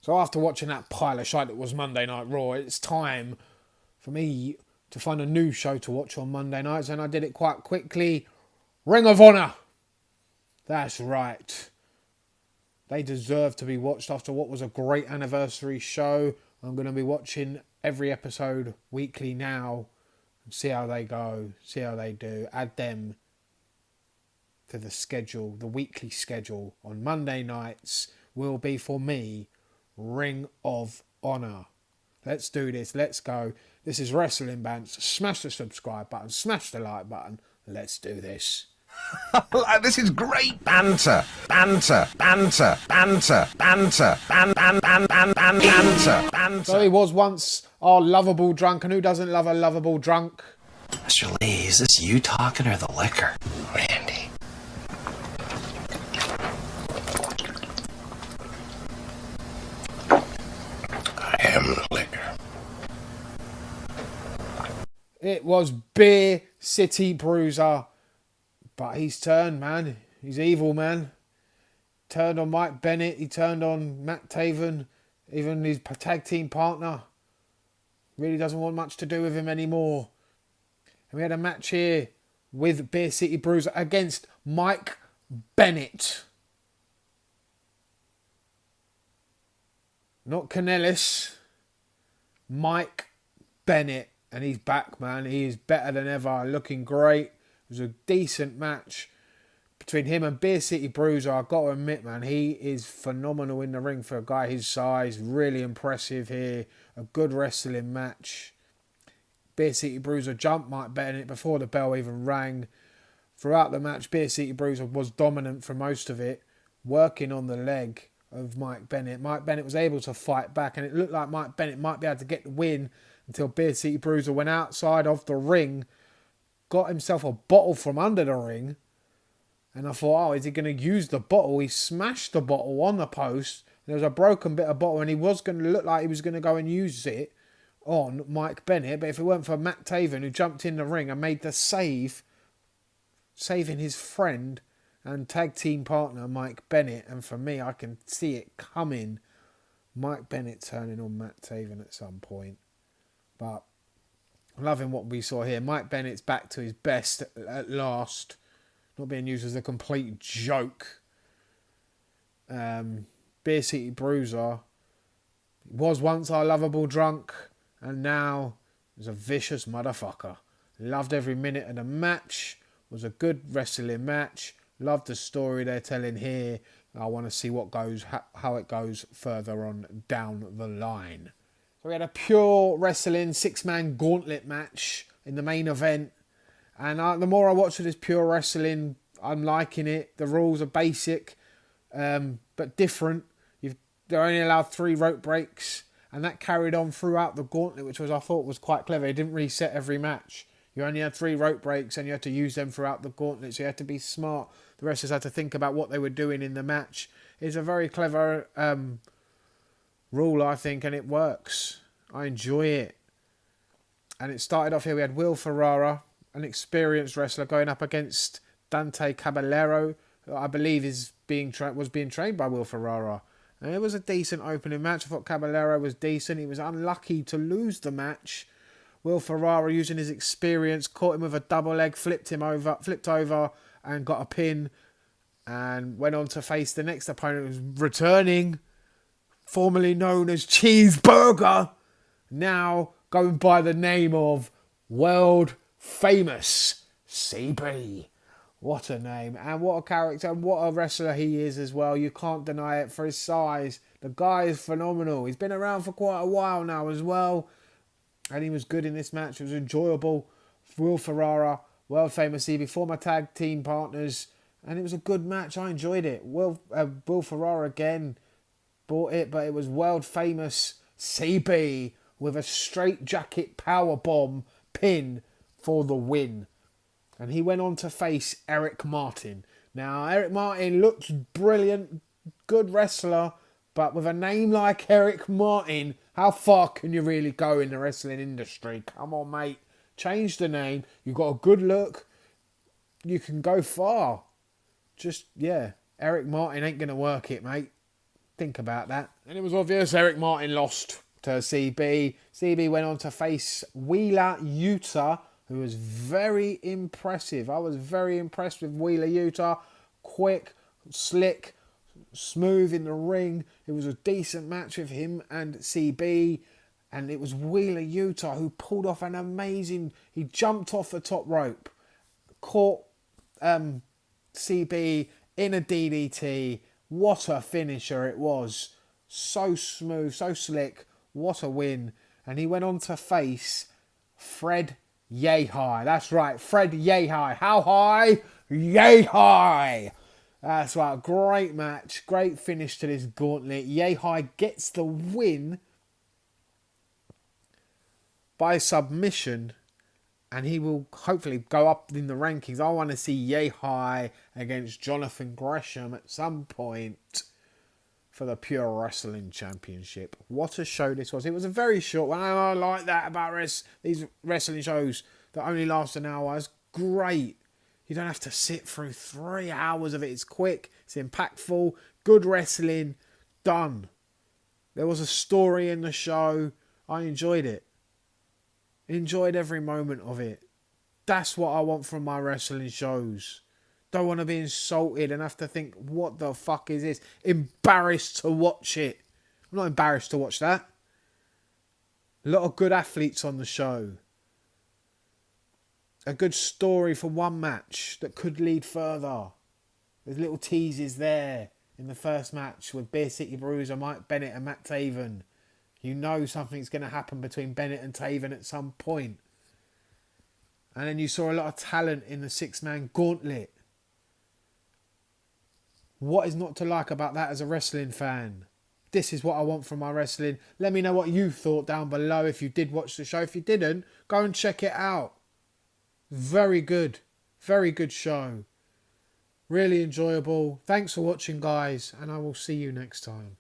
So after watching that pile of shite that was Monday Night Raw, it's time for me to find a new show to watch on Monday nights, and I did it quite quickly. Ring of Honor. That's right. They deserve to be watched after what was a great anniversary show. I'm going to be watching every episode weekly now and see how they go, see how they do. Add them to the schedule, the weekly schedule on Monday nights will be for me Ring of Honor. Let's do this. Let's go. This is Wrestling Bants. Smash the subscribe button. Smash the like button. Let's do this. This is great banter. Banter. Banter. Banter. Banter. Banter. So he was once our lovable drunk, and who doesn't love a lovable drunk? Mr. Lee, is this you talking or the liquor? Randy. I am the liquor. It was Beer City Bruiser. But he's turned, man. He's evil, man. Turned on Mike Bennett. He turned on Matt Taven. Even his tag team partner. Really doesn't want much to do with him anymore. And we had a match here with Beer City Bruiser against Mike Bennett. Not Kanellis. Mike Bennett. And he's back, man. He is better than ever. Looking great. It was a decent match between him and Beer City Bruiser. I've got to admit, man, he is phenomenal in the ring for a guy his size. Really impressive here. A good wrestling match. Beer City Bruiser jumped Mike Bennett before the bell even rang. Throughout the match, Beer City Bruiser was dominant for most of it, working on the leg of Mike Bennett. Mike Bennett was able to fight back, and it looked like Mike Bennett might be able to get the win until Beer City Bruiser went outside of the ring, got himself a bottle from under the ring, and I thought, oh, is he going to use the bottle? He smashed the bottle on the post. There was a broken bit of bottle, and he was going to look like he was going to go and use it on Mike Bennett. But if it weren't for Matt Taven, who jumped in the ring and made the save, saving his friend and tag team partner Mike Bennett, and for me, I can see it coming. Mike Bennett turning on Matt Taven at some point. But loving what we saw here. Mike Bennett's back to his best at last. Not being used as a complete joke. Beer City Bruiser was once our lovable drunk, and now is a vicious motherfucker. Loved every minute of the match. Was a good wrestling match. Loved the story they're telling here. I want to see what goes, how it goes further on down the line. So we had a pure wrestling 6-man gauntlet match in the main event. And the more I watch of this pure wrestling, I'm liking it. The rules are basic, but different. They're only allowed 3 rope breaks. And that carried on throughout the gauntlet, which I thought was quite clever. It didn't reset every match. You only had 3 rope breaks and you had to use them throughout the gauntlet. So you had to be smart. The wrestlers had to think about what they were doing in the match. It's a very clever rule, I think, and it works. I enjoy it. And it started off here. We had Will Ferrara, an experienced wrestler, going up against Dante Caballero, who I believe was being trained by Will Ferrara. And it was a decent opening match. I thought Caballero was decent. He was unlucky to lose the match. Will Ferrara, using his experience, caught him with a double leg, flipped over, and got a pin, and went on to face the next opponent, who was returning, formerly known as Cheeseburger, now going by the name of World Famous CB. What a name, and what a character, and what a wrestler he is as well. You can't deny it for his size. The guy is phenomenal. He's been around for quite a while now as well, and he was good in this match. It was enjoyable. Will Ferrara, World Famous CB, former tag team partners, and it was a good match. I enjoyed it. Will Ferrara again bought it, but it was World Famous CB with a straight jacket powerbomb pin for the win. And he went on to face Eric Martin. Now, Eric Martin looks brilliant, good wrestler, but with a name like Eric Martin, how far can you really go in the wrestling industry? Come on, mate. Change the name. You've got a good look. You can go far. Just, yeah, Eric Martin ain't going to work it, mate. Think about that. And it was obvious Eric Martin lost to CB. CB went on to face Wheeler Yuta, who was very impressive. I was very impressed with Wheeler Yuta. Quick, slick, smooth in the ring. It was a decent match with him and CB. And it was Wheeler Yuta who pulled off an amazing... He jumped off the top rope, caught CB in a DDT. What a finisher it was. So smooth, so slick. What a win. And he went on to face Fred Yehi. That's right, Fred Yehi. How high? Yehi. That's right, great match. Great finish to this gauntlet. Yehi gets the win by submission, and he will hopefully go up in the rankings. I want to see Yehi against Jonathan Gresham at some point for the Pure Wrestling Championship. What a show this was. It was a very short one. I like that about these wrestling shows that only last an hour. It's great. You don't have to sit through 3 hours of it. It's quick. It's impactful. Good wrestling. Done. There was a story in the show. I enjoyed it. Enjoyed every moment of it. That's what I want from my wrestling shows. Don't want to be insulted and have to think, what the fuck is this? Embarrassed to watch it. I'm not embarrassed to watch that. A lot of good athletes on the show. A good story for one match that could lead further. There's little teases there in the first match with Beer City Bruiser, Mike Bennett and Matt Taven. You know something's going to happen between Bennett and Taven at some point. And then you saw a lot of talent in the 6-man gauntlet. What is not to like about that as a wrestling fan? This is what I want from my wrestling. Let me know what you thought down below if you did watch the show. If you didn't, go and check it out. Very good. Very good show. Really enjoyable. Thanks for watching, guys, and I will see you next time.